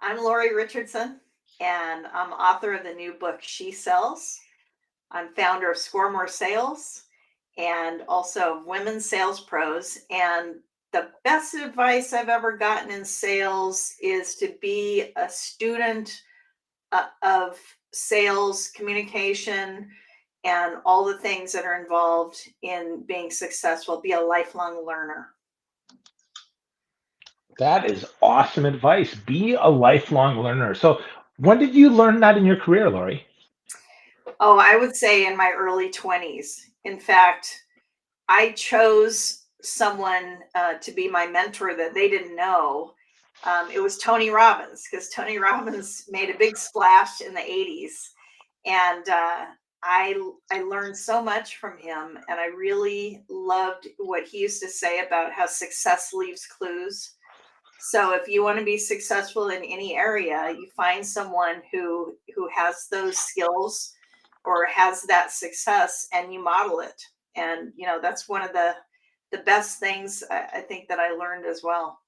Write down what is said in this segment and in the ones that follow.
I'm Lori Richardson, and I'm author of the new book, She Sells. I'm founder of Score More Sales and also of Women's Sales Pros. And the best advice I've ever gotten in sales is to be a student of sales, communication, and all the things that are involved in being successful. Be a lifelong learner. That is awesome advice. Be a lifelong learner. So, when did you learn that in your career, Lori? Oh, I would say in my early 20s. In fact, I chose someone to be my mentor that they didn't know. It was Tony Robbins, because Tony Robbins made a big splash in the 80s. And I learned so much from him. And I really loved what he used to say about how success leaves clues. So if you want to be successful in any area, you find someone who has those skills or has that success, and you model it. And that's one of the best things I think that I learned as well.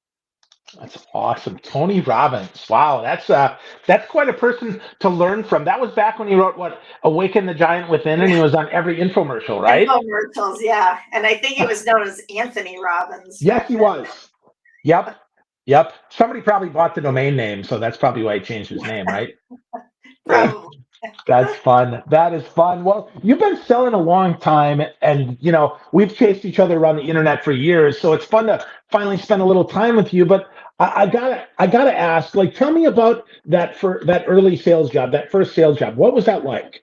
That's awesome. Tony Robbins. Wow, that's quite a person to learn from. That was back when he wrote what Awaken the Giant Within, and he was on every infomercial, right? Infomercials, yeah. And I think he was known as Anthony Robbins Yes, back he was. Yep. Yep. Somebody probably bought the domain name, so that's probably why he changed his name, right? then. Probably. That's fun. That is fun. Well, you've been selling a long time, and we've chased each other around the internet for years. So it's fun to finally spend a little time with you. But I gotta ask, like, tell me about that early sales job, that first sales job. What was that like?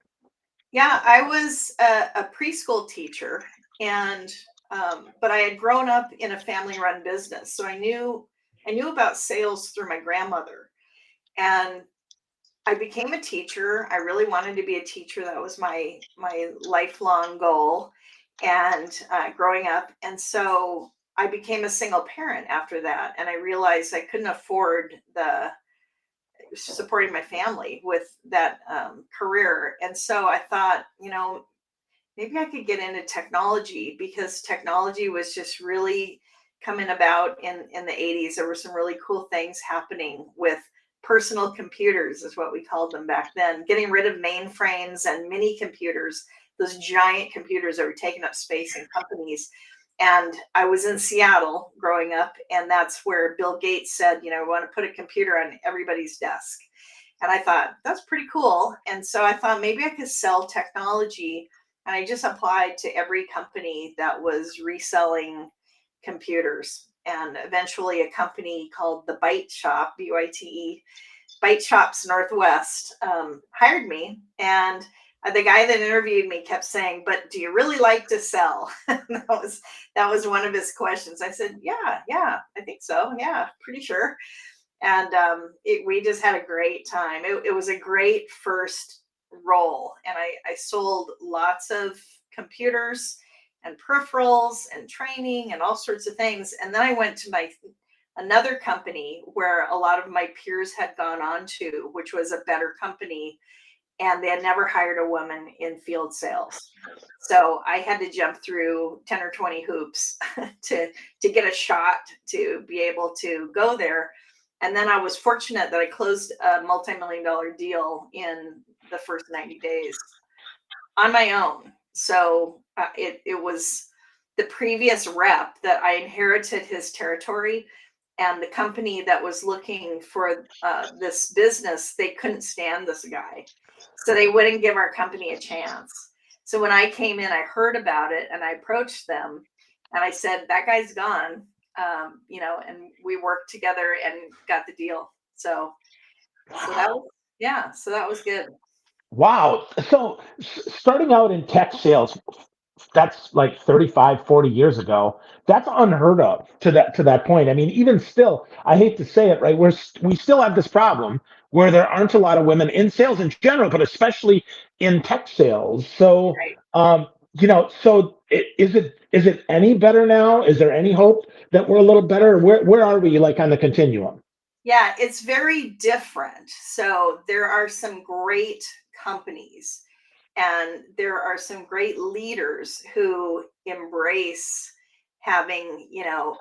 Yeah, I was a preschool teacher, and but I had grown up in a family-run business, so I knew about sales through my grandmother, and I became a teacher. I really wanted to be a teacher. That was my lifelong goal, and growing up, and so I became a single parent after that, and I realized I couldn't afford the supporting my family with that career. And so I thought, maybe I could get into technology, because technology was just really coming about in the 80s. There were some really cool things happening with personal computers, is what we called them back then, getting rid of mainframes and mini computers, those giant computers that were taking up space in companies. And I was in Seattle growing up, and that's where Bill Gates said, we want to put a computer on everybody's desk. And I thought, that's pretty cool. And so I thought maybe I could sell technology. And I just applied to every company that was reselling computers. And eventually a company called the Byte Shop, Byte, Byte Shops Northwest, hired me. And the guy that interviewed me kept saying, "But do you really like to sell?" that was one of his questions. I said, "Yeah, I think so. Yeah, pretty sure." And we just had a great time. It was a great first role, and I sold lots of computers and peripherals and training and all sorts of things. And then I went to my another company where a lot of my peers had gone on to, which was a better company, and they had never hired a woman in field sales. So I had to jump through 10 or 20 hoops to get a shot to be able to go there. And then I was fortunate that I closed a multi-million-dollar deal in the first 90 days on my own. So it was the previous rep that I inherited his territory, and the company that was looking for this business, they couldn't stand this guy. So they wouldn't give our company a chance. So when I came in, I heard about it, and I approached them, and I said, that guy's gone, and we worked together and got the deal. So that Wow. was, yeah, so that was good. Wow. So starting out in tech sales, that's like 35, 40 years ago. That's unheard of to that point. I mean, even still, I hate to say it, right? We still have this problem where there aren't a lot of women in sales in general, but especially in tech sales. So, Right. is it any better now? Is there any hope that we're a little better? Where are we, like, on the continuum? Yeah, it's very different. So there are some great companies, and there are some great leaders who embrace having,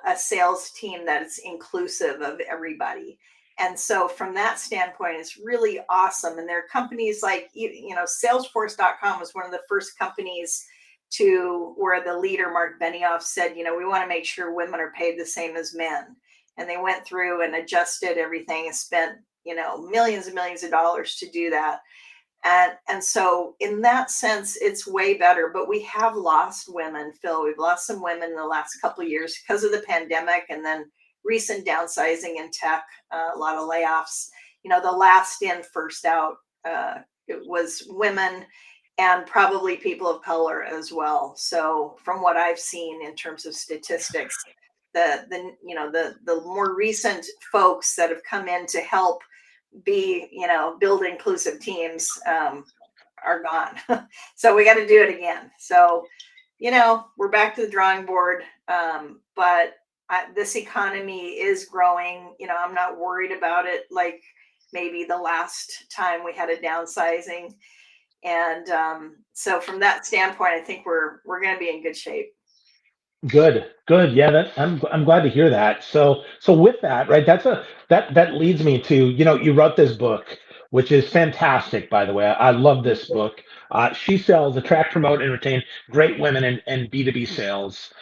a sales team that is inclusive of everybody. And so from that standpoint, it's really awesome. And there are companies like, salesforce.com was one of the first companies to where the leader, Mark Benioff, said, we want to make sure women are paid the same as men. And they went through and adjusted everything and spent, millions and millions of dollars to do that. And so in that sense, it's way better. But we have lost women, Phil. We've lost some women in the last couple of years because of the pandemic and then recent downsizing in tech, a lot of layoffs. The last in, first out, it was women and probably people of color as well. So from what I've seen in terms of statistics, the more recent folks that have come in to help build inclusive teams are gone. So we got to do it again. So, we're back to the drawing board. But this economy is growing. I'm not worried about it like maybe the last time we had a downsizing. And so from that standpoint, I think we're going to be in good shape. Good, good. Yeah, I'm glad to hear that. So with that, right, that leads me to, you wrote this book, which is fantastic, by the way. I love this book. She sells, attract, promote, and retain great women in B2B sales.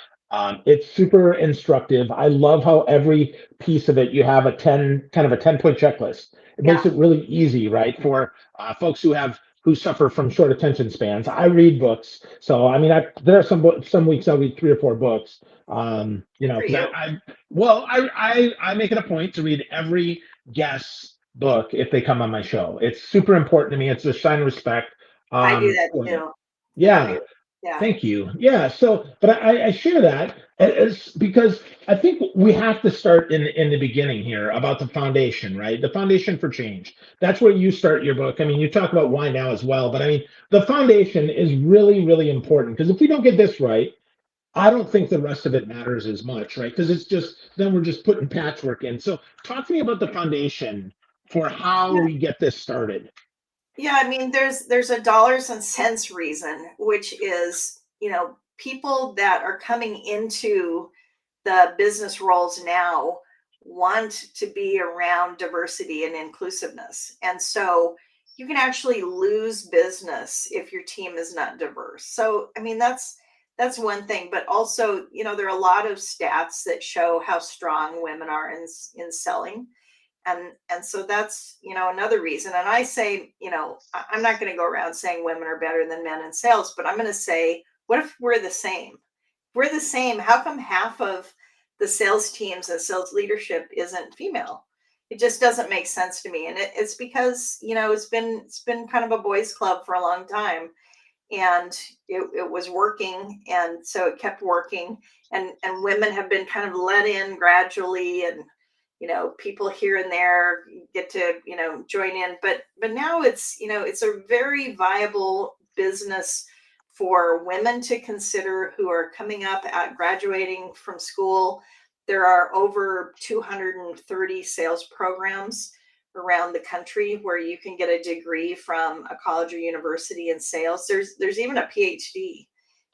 It's super instructive. I love how every piece of it you have kind of a 10-point checklist. It makes Yeah, it really easy, right, for folks who suffer from short attention spans. I read books, so I mean, there are some weeks I'll read 3 or 4 books. for Because you. I make it a point to read every guest book if they come on my show. It's super important to me. It's a sign of respect. I do that For them. too. Good for Yeah. you. Yeah. Thank you. Yeah. So, but I share that as because I think we have to start in the beginning here about the foundation, right? The foundation for change. That's where you start your book. I mean, you talk about why now as well, but I mean, the foundation is really, really important because if we don't get this right, I don't think the rest of it matters as much, right? Because it's just then we're just putting patchwork in. So, talk to me about the foundation for how Yeah. we get this started. Yeah, I mean, there's a dollars and cents reason, which is, people that are coming into the business roles now want to be around diversity and inclusiveness. And so you can actually lose business if your team is not diverse. So, I mean, that's one thing, but also, there are a lot of stats that show how strong women are in selling. And so that's another reason. And I say, I'm not going to go around saying women are better than men in sales, but I'm going to say, what if we're the same? We're the same. How come half of the sales teams and sales leadership isn't female? It just doesn't make sense to me. And it's because it's been kind of a boys club for a long time, and it was working, and so it kept working, and women have been kind of let in gradually, and people here and there get to join in, but now it's a very viable business for women to consider who are coming up at graduating from school. There are over 230 sales programs around the country where you can get a degree from a college or university in sales. There's even a PhD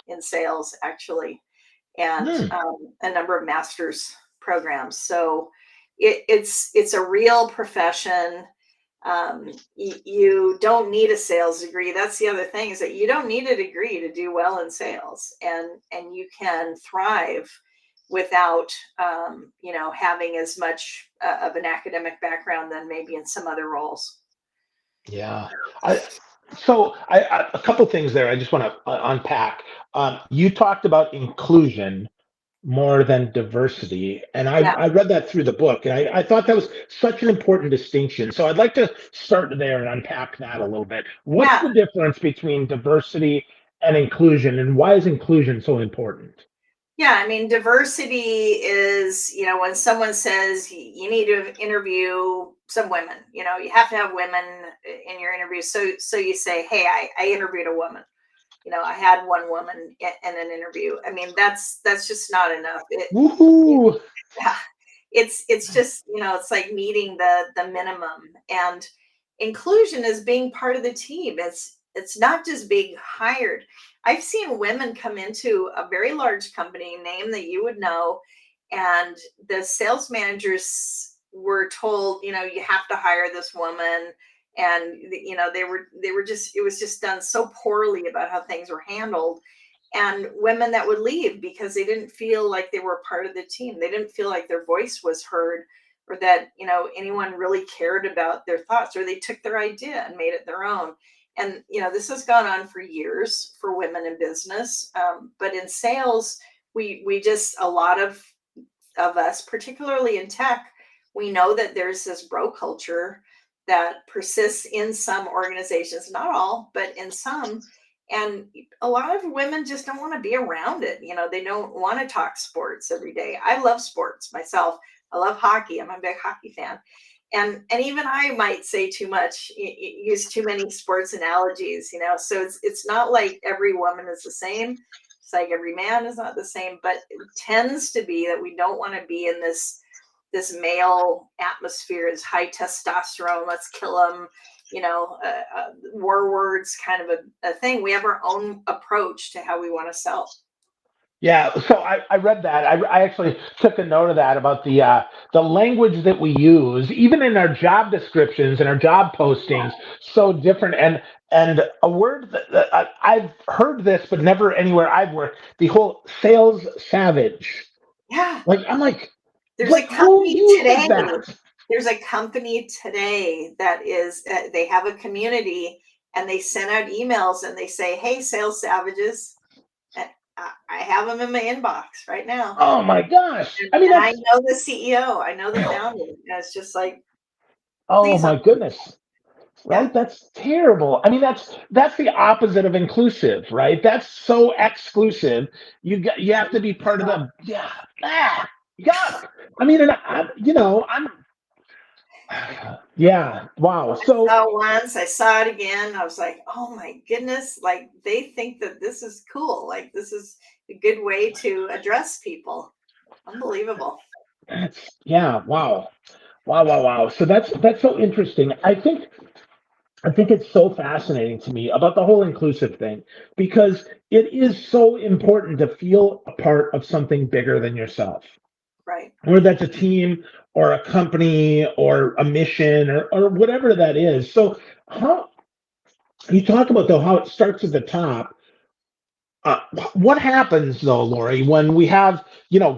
in sales, actually, and Hmm. a number of master's programs. So it's a real profession. You don't need a sales degree. That's the other thing, is that you don't need a degree to do well in sales, and you can thrive without having as much of an academic background than maybe in some other roles. Yeah. I, so a couple things there I just want to unpack. You talked about inclusion more than diversity, and Yeah, I read that through the book, and I thought that was such an important distinction. So I'd like to start there and unpack that a little bit. What's yeah. the difference between diversity and inclusion, and why is inclusion so important? Yeah, I mean, diversity is, when someone says you need to interview some women, you have to have women in your interview. So you say, hey, I interviewed a woman. I had one woman in an interview. I mean, that's just not enough. It Woohoo! yeah, it's just, it's like meeting the minimum. And inclusion is being part of the team. It's not just being hired. I've seen women come into a very large company, name that you would know, and the sales managers were told, you have to hire this woman. And, they were just, it was just done so poorly about how things were handled. And women that would leave because they didn't feel like they were part of the team. They didn't feel like their voice was heard, or that, anyone really cared about their thoughts, or they took their idea and made it their own. And, this has gone on for years for women in business. But in sales, we just, a lot of us, particularly in tech, we know that there's this bro culture that persists in some organizations, not all, but in some. And a lot of women just don't want to be around it. They don't want to talk sports every day. I love sports myself. I love hockey. I'm a big hockey fan. And even I might say too much, use too many sports analogies, so it's not like every woman is the same. It's like every man is not the same, but it tends to be that we don't want to be in this male atmosphere, is high testosterone, let's kill them, war words kind of a thing. We have our own approach to how we want to sell. Yeah, so I read that. I actually took a note of that about the language that we use, even in our job descriptions and our job postings, so different. And a word that I've heard this, but never anywhere I've worked. The whole sales savage. Yeah. Like I'm There's a like who company uses today. that? There's a company today that is, they have a community, and they send out emails and they say, "Hey, sales savages." And I have them in my inbox right now. Oh my gosh! And, I mean and I that's know the CEO, I know the founder. And it's just like, oh please, my goodness. yeah, Right? That's terrible. I mean, that's the opposite of inclusive, right? That's so exclusive. You have to be part of the yeah, yuck. I mean, and I'm yeah, wow. I So saw it once, I saw it again. I was like, oh my goodness, like they think that this is cool. Like this is a good way to address people. Unbelievable. that's yeah, wow, wow, wow, wow. So that's so interesting. I think it's so fascinating to me about the whole inclusive thing because it is so important to feel a part of something bigger than yourself. Right. Whether that's a team or a company or a mission or whatever that is. So how you talk about though how it starts at the top. Uh, what happens though, Lori, when we have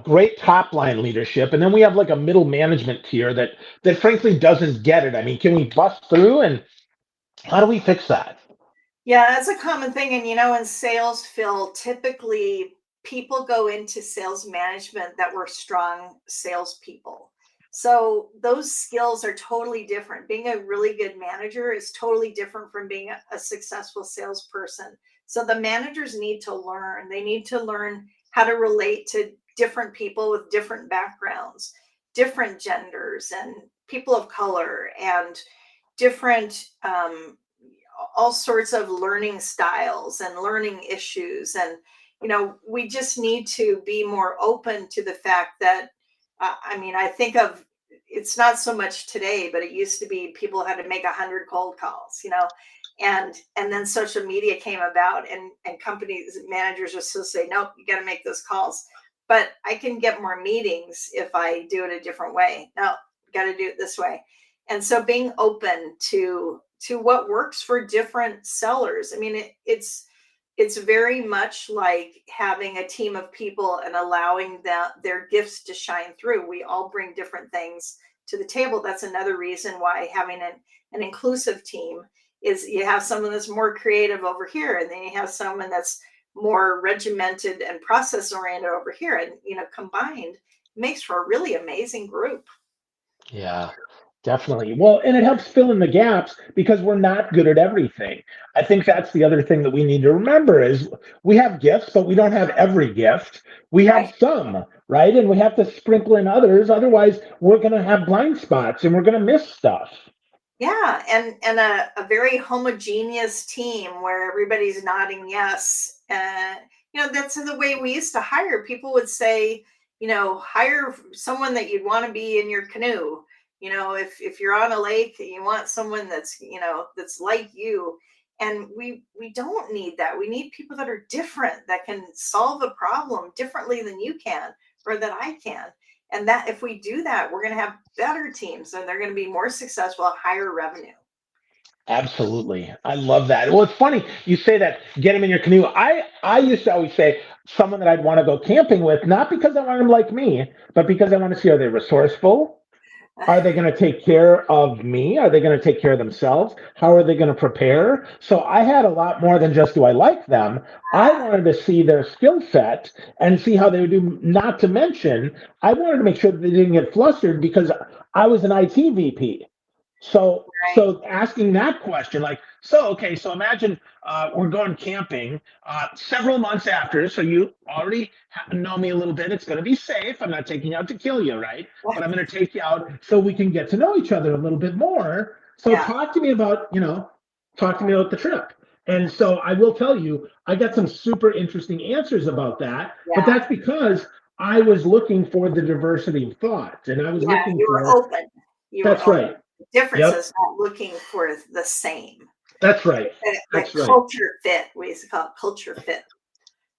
great top line leadership and then we have like a middle management tier that frankly doesn't get it? I mean, can we bust through and how do we fix that? Yeah, that's a common thing. And in sales, Phil, typically people go into sales management that were strong salespeople. So those skills are totally different. Being a really good manager is totally different from being a successful salesperson. So the managers need to learn. They need to learn how to relate to different people with different backgrounds, different genders, and people of color, and different all sorts of learning styles and learning issues. And we just need to be more open to the fact that I mean, I think of, it's not so much today, but it used to be people had to make 100 cold calls, and then social media came about, and companies managers are still say, nope, you got to make those calls, but I can get more meetings if I do it a different way. No, got to do it this way. And so being open to what works for different sellers. I mean, it's very much like having a team of people and allowing their gifts to shine through. We all bring different things to the table. That's another reason why having an inclusive team is, you have someone that's more creative over here, and then you have someone that's more regimented and process oriented over here. And combined makes for a really amazing group. Yeah, definitely. Well, and it helps fill in the gaps because we're not good at everything. I think that's the other thing that we need to remember is we have gifts, but we don't have every gift. We Right. have some, right? And we have to sprinkle in others. Otherwise, we're going to have blind spots and we're going to miss stuff. Yeah, and a very homogeneous team where everybody's nodding yes. That's the way we used to hire. People would say, hire someone that you'd want to be in your canoe. If you're on a lake, you want someone that's like you. And we don't need that. We need people that are different, that can solve a problem differently than you can, or that I can. And that if we do that, we're going to have better teams and they're going to be more successful, higher revenue. Absolutely. I love that. Well, it's funny you say that, get them in your canoe. I used to always say someone that I'd want to go camping with, not because I want them like me, but because I want to see, are they resourceful? Are they going to take care of me? Are they going to take care of themselves? How are they going to prepare? So I had a lot more than just do I like them. I wanted to see their skill set and see how they would do. Not to mention, I wanted to make sure that they didn't get flustered because I was an IT VP. So, Right. so asking that question, like, so okay, so imagine we're going camping several months after, so you already know me a little bit. It's going to be safe. I'm not taking you out to kill you, right? But I'm going to take you out so we can get to know each other a little bit more. So Yeah. talk to me about, talk to me about the trip. And so I will tell you, I got some super interesting answers about that, but Yeah. that's because I was looking for the diversity of thought, and I was Yeah. looking You were for. open. You were That's open. right. The difference Yep. is not looking for the same. That's right. That That's right. culture fit. We used to call it culture fit. Right.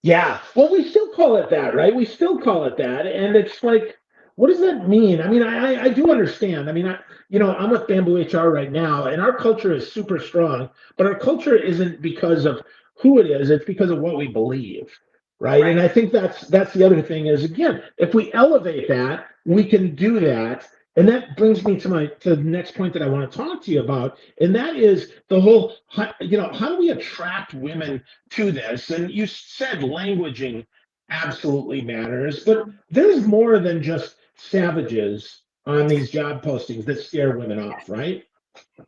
Yeah. Well, we still call it that, right? We still call it that. And it's like, what does that mean? I mean, I do understand. I mean, I'm with Bamboo HR right now, and our culture is super strong, but our culture isn't because of who it is, it's because of what we believe. Right. And Right. I think that's the other thing is, again, if we elevate that, we can do that. And that brings me to the next point that I want to talk to you about, and that is the whole, how do we attract women to this? And you said languaging absolutely matters, but there's more than just savages on these job postings that scare women off, right?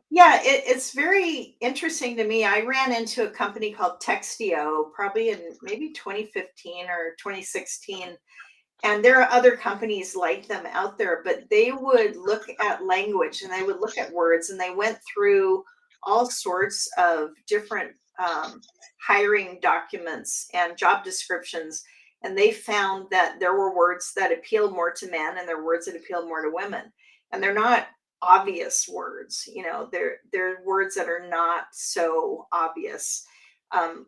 Yeah, it's very interesting to me. I ran into a company called Textio probably in maybe 2015 or 2016. And there are other companies like them out there, but they would look at language and they would look at words and they went through all sorts of different hiring documents and job descriptions. And they found that there were words that appeal more to men and there were words that appeal more to women. And they're not obvious words, they're words that are not so obvious.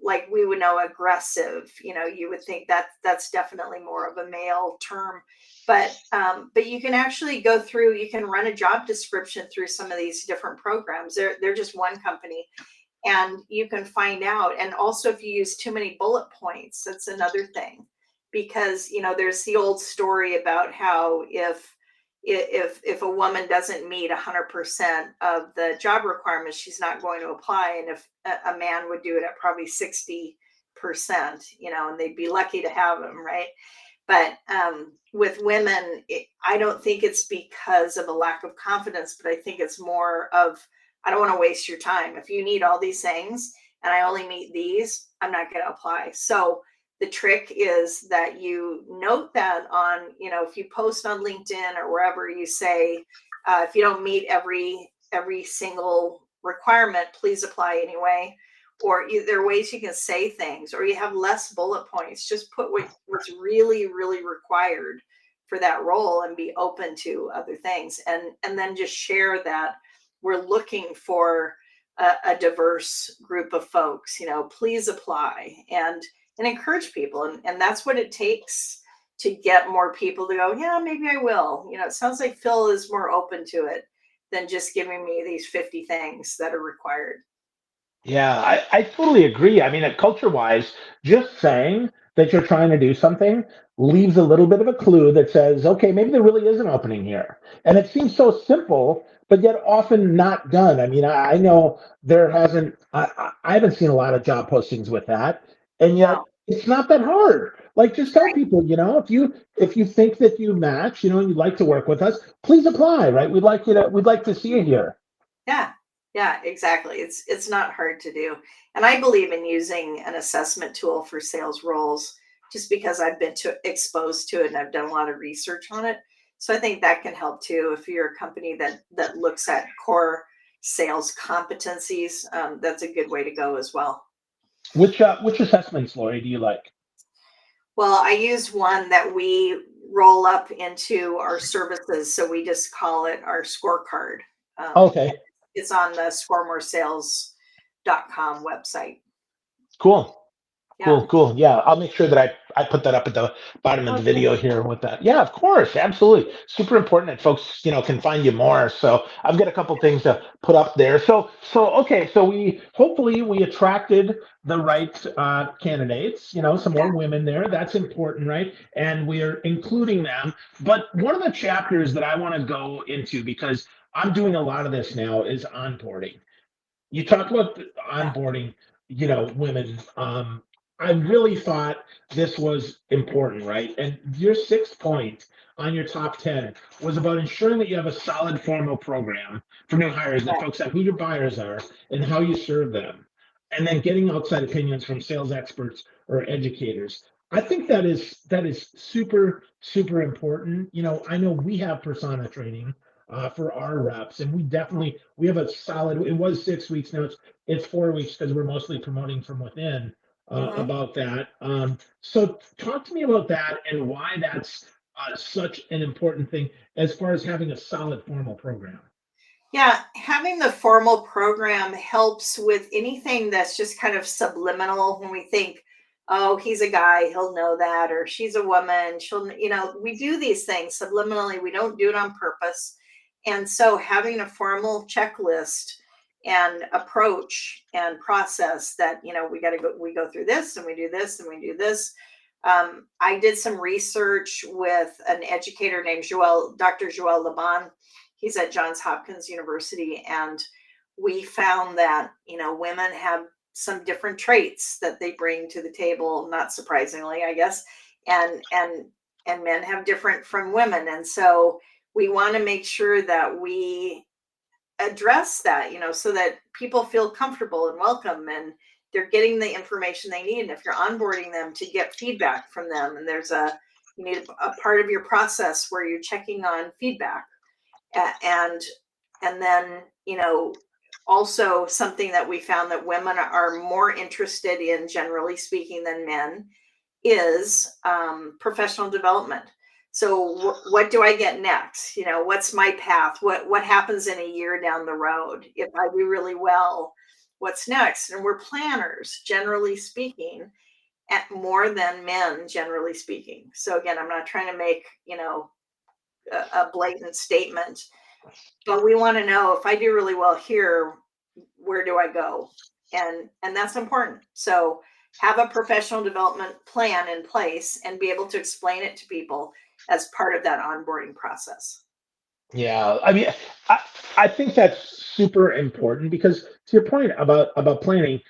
Like we would know aggressive, you would think that that's definitely more of a male term, but you can actually go through, you can run a job description through some of these different programs. They're just one company, and you can find out. And also, if you use too many bullet points, that's another thing, because there's the old story about how if a woman doesn't meet 100% of the job requirements, she's not going to apply. And if a man would do it at probably 60%, and they'd be lucky to have them, right? But with women, I don't think it's because of a lack of confidence, but I think it's more of, I don't want to waste your time. If you need all these things and I only meet these, I'm not going to apply. So the trick is that you note that on, if you post on LinkedIn or wherever, you say, if you don't meet every single requirement, please apply anyway. Or there are ways you can say things, or you have less bullet points. Just put what's really, really required for that role and be open to other things. And then just share that we're looking for a diverse group of folks, please apply, and encourage people. And that's what it takes to get more people to go, yeah, maybe I will. It sounds like Phil is more open to it than just giving me these 50 things that are required. Yeah, I totally agree. I mean, culture wise, just saying that you're trying to do something leaves a little bit of a clue that says, okay, maybe there really is an opening here. And it seems so simple, but yet often not done. I mean, I know there hasn't, I haven't seen a lot of job postings with that. And No. yet it's not that hard. Like just tell people, if you think that you match, and you'd like to work with us, please apply, right? We'd like to see you here. Yeah. Yeah, exactly. It's not hard to do. And I believe in using an assessment tool for sales roles just because I've been exposed to it and I've done a lot of research on it. So I think that can help too if you're a company that looks at core sales competencies. That's a good way to go as well. Which assessments, Lori, do you like? Well, I use one that we roll up into our services. So we just call it our scorecard. Okay. It's on the scoremoresales.com website. Cool. Yeah. Cool. Yeah. I'll make sure that I put that up at the bottom of Oh, the thank video you. here with that. Yeah, of course, absolutely. Super important that folks, can find you more. So I've got a couple things to put up there. So okay, so we hopefully we attracted the right candidates. Some more Yeah, women there. That's important, right? And we're including them. But one of the chapters that I want to go into, because I'm doing a lot of this now, is onboarding. You talked about yeah, onboarding, women. I really thought this was important, right? And your sixth point on your top 10 was about ensuring that you have a solid formal program for new hires that yeah. focus on who your buyers are and how you serve them. And then getting outside opinions from sales experts or educators. I think that is super, super important. I know we have persona training for our reps, and we have a solid. It was 6 weeks now. It's 4 weeks because we're mostly promoting from within Mhm. about that. So talk to me about that and why that's such an important thing as far as having a solid formal program. Yeah, having the formal program helps with anything that's just kind of subliminal when we think, oh, he's a guy, he'll know that, or she's a woman, we do these things subliminally, we don't do it on purpose. And so having a formal checklist and approach and process that, we go through this and we do this and we do this. I did some research with an educator named Dr. Joel Laban. He's at Johns Hopkins University, and we found that women have some different traits that they bring to the table. Not surprisingly, I guess, and men have different from women, and so we want to make sure that we address that, so that people feel comfortable and welcome and they're getting the information they need. And if you're onboarding them, to get feedback from them, and you need a part of your process where you're checking on feedback. And then also something that we found that women are more interested in, generally speaking, than men, is professional development. So what do I get next? What's my path? What happens in a year down the road? If I do really well, what's next? And we're planners, generally speaking, at more than men, generally speaking. So again, I'm not trying to make a blatant statement, but we want to know, if I do really well here, where do I go? And that's important. So have a professional development plan in place and be able to explain it to people as part of that onboarding process. Yeah, I mean, I, I think that's super important because to your point about planning,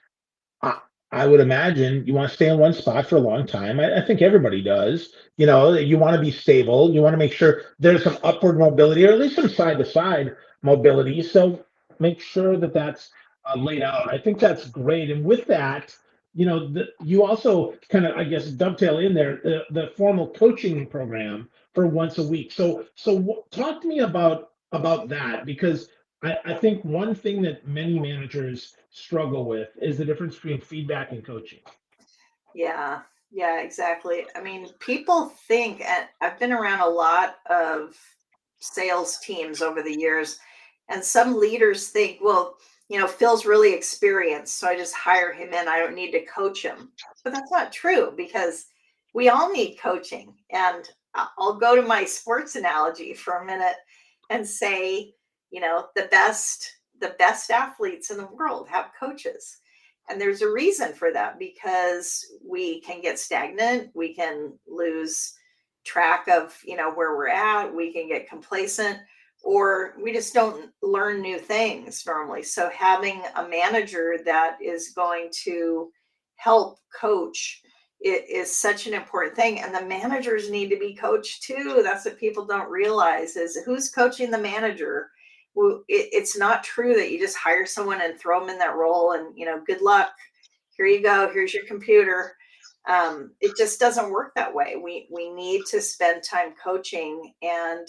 I, I would imagine you want to stay in one spot for a long time. I think everybody does. You want to be stable. You want to make sure there's some upward mobility or at least some side to side mobility. So make sure that that's laid out. I think that's great. And with that, you also kind of, I guess, dovetail in there the formal coaching program for once a week. So talk to me about that because I think one thing that many managers struggle with is the difference between feedback and coaching. Yeah, yeah, exactly. I mean, people think, and I've been around a lot of sales teams over the years, and some leaders think, well, Phil's really experienced, so I just hire him in. I don't need to coach him. But that's not true, because we all need coaching. And I'll go to my sports analogy for a minute and say, the best athletes in the world have coaches, and there's a reason for that, because we can get stagnant, we can lose track of where we're at, we can get complacent, or we just don't learn new things normally. So having a manager that is going to help coach it is such an important thing. And the managers need to be coached too. That's what people don't realize, is who's coaching the manager. Well, it's not true that you just hire someone and throw them in that role and good luck, here you go, here's your computer. It just doesn't work that way. We need to spend time coaching, and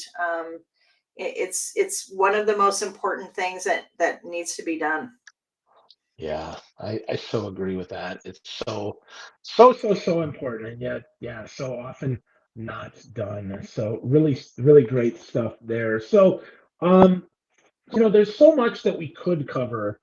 it's one of the most important things that needs to be done. Yeah, I so agree with that. It's so important, and yet, yeah, so often not done. So really, really great stuff there. So, um, there's so much that we could cover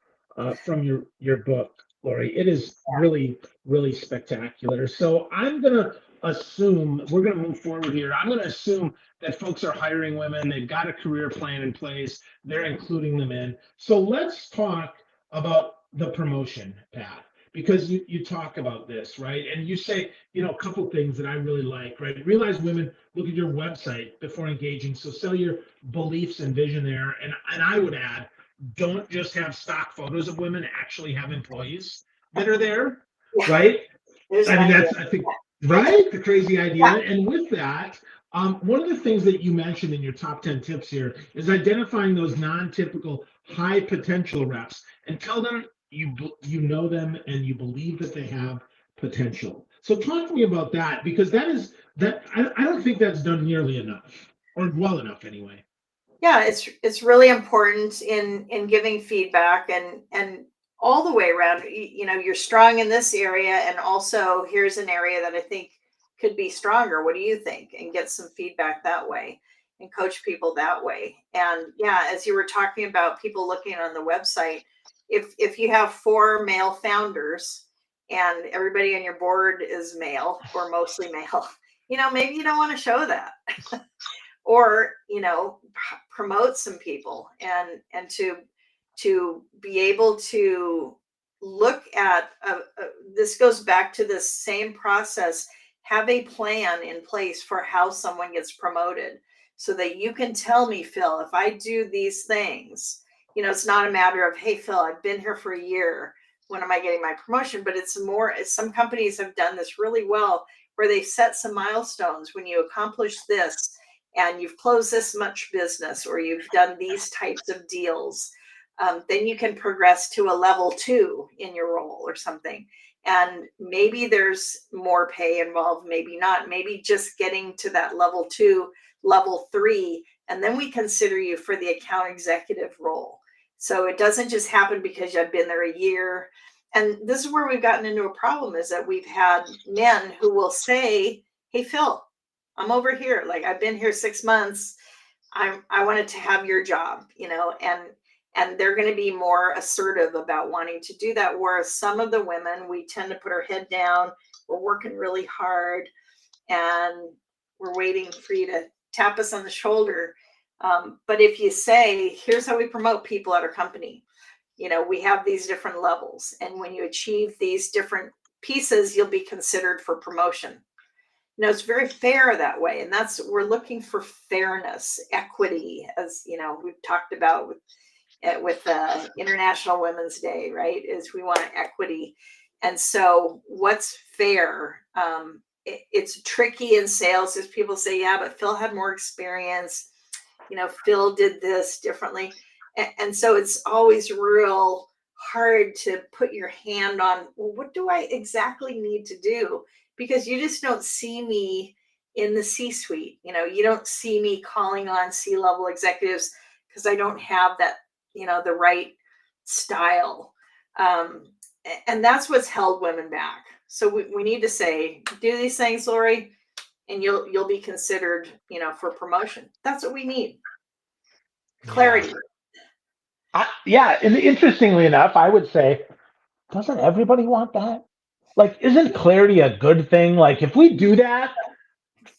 from your book, Lori. It is really, really spectacular. So I'm gonna assume we're going to move forward here. I'm going to assume that folks are hiring women. They've got a career plan in place. They're including them in. So let's talk about the promotion path because you talk about this, right? And you say, a couple things that I really like, right? Realize women look at your website before engaging. So sell your beliefs and vision there. And I would add, don't just have stock photos of women, actually have employees that are there, Yeah, right? there's I an mean, idea. that's, I think, right? The crazy idea. Yeah. And with that, one of the things that you mentioned in your top 10 tips here is identifying those non-typical high potential reps and tell them you know them and you believe that they have potential. So talk to me about that because I don't think that's done nearly enough or well enough anyway. Yeah, it's really important in giving feedback and all the way around. You're strong in this area, and also here's an area that I think could be stronger. What do you think? And get some feedback that way, and coach people that way. And yeah, as you were talking about people looking on the website, if you have 4 male founders and everybody on your board is male or mostly male, maybe you don't want to show that. Or promote some people and to be able to look at this goes back to this same process. Have a plan in place for how someone gets promoted so that you can tell me, Phil, if I do these things, it's not a matter of, hey, Phil, I've been here for a year, when am I getting my promotion? But it's more, some companies have done this really well where they set some milestones. When you accomplish this and you've closed this much business or you've done these types of deals, then you can progress to a level 2 in your role or something. And maybe there's more pay involved, maybe not, maybe just getting to that level 2, level 3, and then we consider you for the account executive role. So it doesn't just happen because you've been there a year. And this is where we've gotten into a problem, is that we've had men who will say, hey, Phil, I'm over here. Like, I've been here 6 months. I wanted to have your job, and they're going to be more assertive about wanting to do that. Whereas some of the women, we tend to put our head down. We're working really hard and we're waiting for you to tap us on the shoulder. But if you say, here's how we promote people at our company, we have these different levels. And when you achieve these different pieces, you'll be considered for promotion. It's very fair that way. And we're looking for fairness, equity, as we've talked about with International Women's Day, right? Is we want equity. And so what's fair? It's tricky in sales as people say, yeah, but Phil had more experience. Phil did this differently. And so it's always real hard to put your hand on, well, what do I exactly need to do? Because you just don't see me in the C-suite. You don't see me calling on C-level executives because I don't have that, the right style. And that's what's held women back. So we need to say, do these things, Lori, and you'll be considered, for promotion. That's what we need. Clarity. Yeah. And interestingly enough, I would say, doesn't everybody want that? Like, isn't clarity a good thing? Like, if we do that,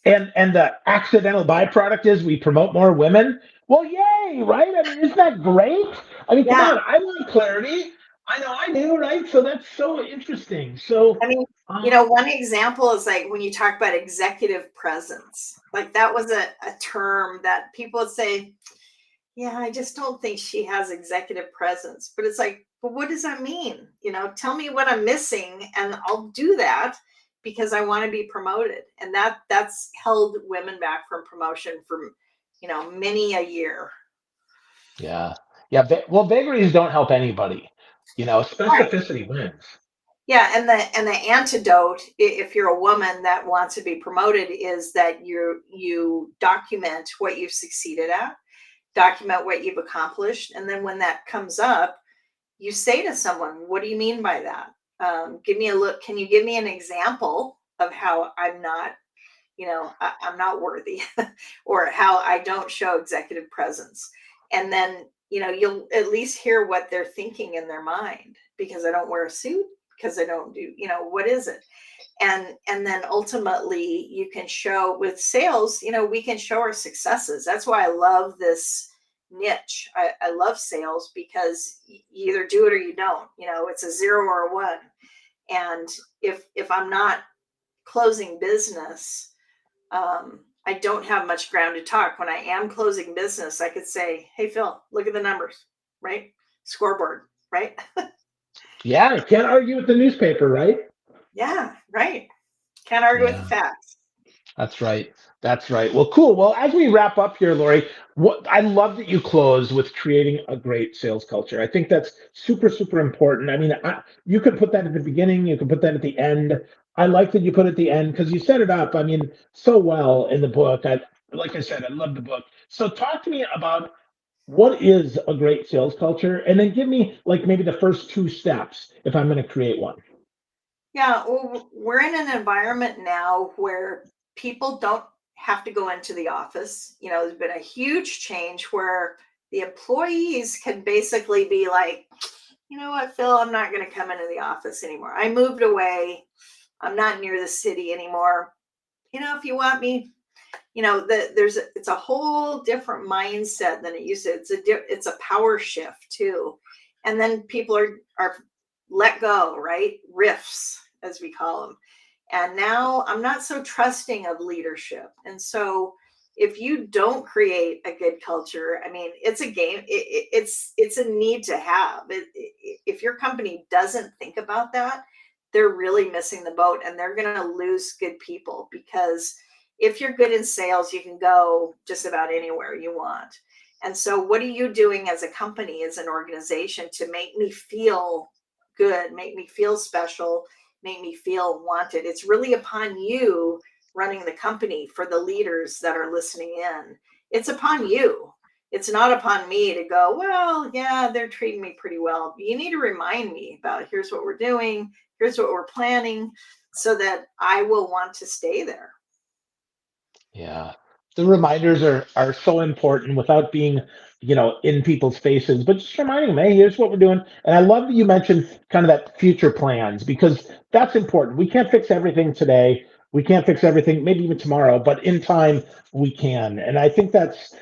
and the accidental byproduct is we promote more women, well, yay, right? I mean, isn't that great? I mean, come Yeah. on, I want clarity. I know I do, right? So that's so interesting. So, I mean, one example is like when you talk about executive presence, like that was a term that people would say, yeah, I just don't think she has executive presence. But it's like, but what does that mean? Tell me what I'm missing and I'll do that because I want to be promoted. And that's held women back from promotion for, many a year. yeah, yeah. Well, vagaries don't help anybody. Right. Specificity wins. Yeah, and the antidote, if you're a woman that wants to be promoted, is that you document what you've succeeded at, document what you've accomplished, and then when that comes up, you say to someone, "What do you mean by that? Give me a look. Can you give me an example of how I'm not, I'm not worthy, or how I don't show executive presence?" And then you'll at least hear what they're thinking in their mind, because I don't wear a suit. because I don't do, what is it? And then ultimately you can show with sales, we can show our successes. That's why I love this niche. I love sales because you either do it or you don't. It's a 0 or a 1. And if I'm not closing business, I don't have much ground to talk. When I am closing business, I could say, hey, Phil, look at the numbers, right? Scoreboard, right? Yeah, you can't argue with the newspaper, right? Yeah, right. Can't argue with the Yeah. facts. That's right. That's right. Well, cool. Well, as we wrap up here, Lori, I love that you close with creating a great sales culture. I think that's super, super important. I mean, you could put that at the beginning, you could put that at the end. I like that you put it at the end because you set it up, I mean, so well in the book. Like I said, I love the book. So talk to me about what is a great sales culture, and then give me like maybe the first two steps if I'm going to create one. Yeah, well, we're in an environment now where people don't have to go into the office. There's been a huge change where the employees can basically be like, you know what, Phil, I'm not going to come into the office anymore. I moved away. I'm not near the city anymore. If you want me, it's a whole different mindset than it used to. It's a power shift too. And then people are let go, right? Riffs, as we call them. And now I'm not so trusting of leadership. And so if you don't create a good culture, I mean, it's a game. It's a need to have. If your company doesn't think about that, they're really missing the boat, and they're going to lose good people, because if you're good in sales, you can go just about anywhere you want. And so what are you doing as a company, as an organization, to make me feel good, make me feel special, make me feel wanted? It's really upon you running the company. For the leaders that are listening in, it's upon you. It's not upon me to go, well, yeah, they're treating me pretty well. You need to remind me about, here's what we're doing, here's what we're planning, so that I will want to stay there. Yeah. The reminders are so important without being, in people's faces, but just reminding them, hey, here's what we're doing. And I love that you mentioned kind of that future plans, because that's important. We can't fix everything today. We can't fix everything, maybe even tomorrow, but in time we can. And I think that's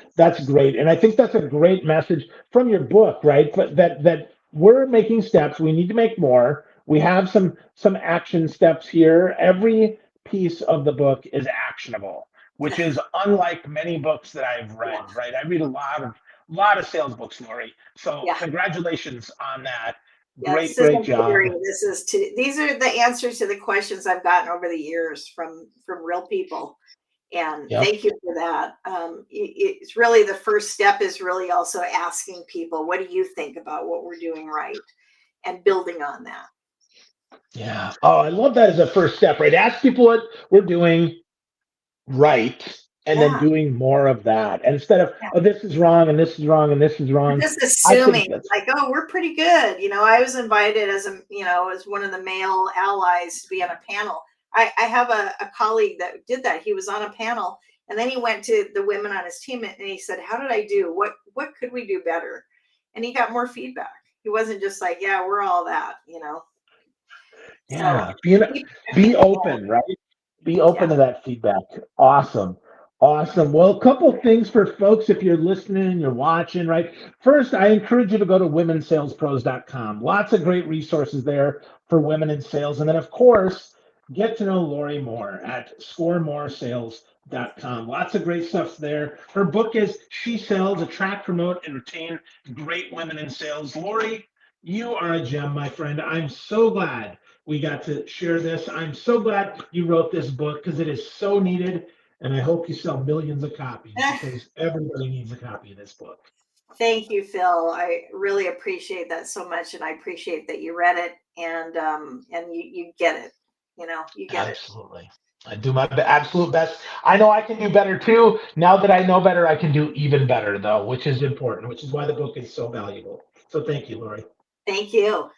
great. And I think that's a great message from your book, right? But that we're making steps. We need to make more. We have some action steps here. Every piece of the book is actionable, which is unlike many books that I've read, Yeah. right? I read a lot of sales books, Lori. So Yeah. congratulations on that. Yeah, Great, this great isn't job. theory. These are the answers to the questions I've gotten over the years from real people. And Yep. thank you for that. It's really, the first step is really also asking people, what do you think about what we're doing right? And building on that. Yeah. Oh, I love that as a first step, right? Ask people what we're doing right, and then Yeah. doing more of that instead of, Yeah. oh, this is wrong and this is wrong and this is We're wrong. just I think assuming that's like, oh, we're pretty good. I was invited as one of the male allies to be on a panel. I have a colleague that did that. He was on a panel, and then he went to the women on his team and he said, how did I do? What could we do better? And he got more feedback. He wasn't just like, yeah, we're all that. So yeah. Be yeah, open, right? Be open yeah. to that feedback. Awesome. Awesome. Well, a couple things for folks if you're listening, you're watching, right? First, I encourage you to go to womensalespros.com. Lots of great resources there for women in sales. And then, of course, get to know Lori more at scoremoresales.com. Lots of great stuff there. Her book is She Sells, Attract, Promote, and Retain Great Women in Sales. Lori, you are a gem, my friend. I'm so glad we got to share this. I'm so glad you wrote this book because it is so needed. And I hope you sell millions of copies because everybody needs a copy of this book. Thank you, Phil. I really appreciate that so much, and I appreciate that you read it, and you get it. You get it. Absolutely. I do my absolute best. I know I can do better too. Now that I know better, I can do even better, though, which is important, which is why the book is so valuable. So thank you, Lori. Thank you.